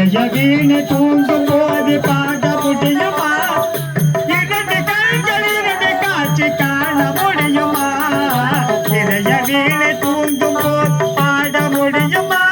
இளைய வீணை தூங்கும் போது பாட முடியுமா? இரண்டு கண்கள் இரண்டு காட்சி காண முடியுமா? இளைய வீணை தூங்கும் போது பாட முடியுமா?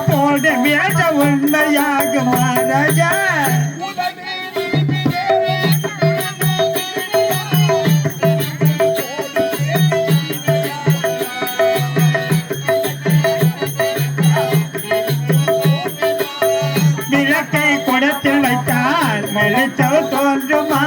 போட மேஜ உண்மையாக மகாராஜா விளக்கை குடத்தில் வைத்தால் வெளிச்சம் தோன்றுமா?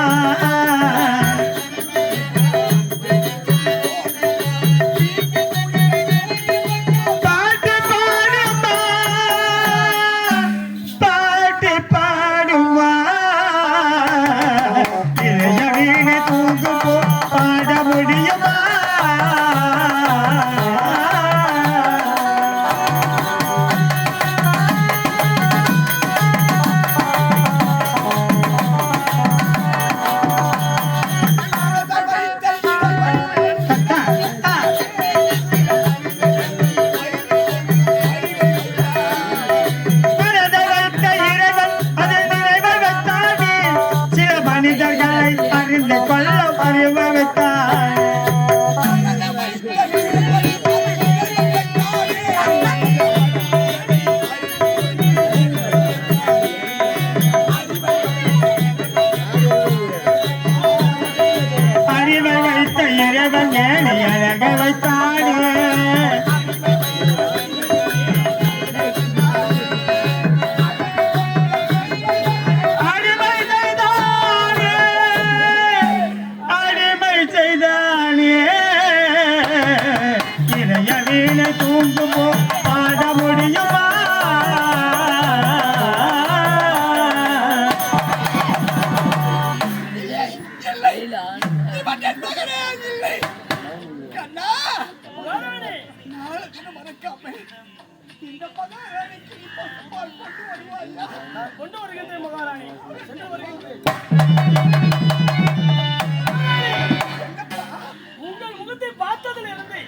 உங்கள் முகத்தை பார்த்ததில் இருந்து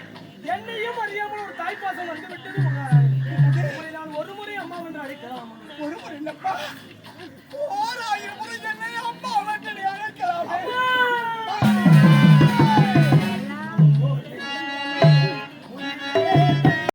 என்னையும் அறியாமல் ஒரு தாய்ப்பாசம் வந்து விட்டது மகாராணி. நான் ஒரு முறை அம்மா என்று அழைக்கலாம். ஒரு முறை இல்லப்பா, 1000 முறை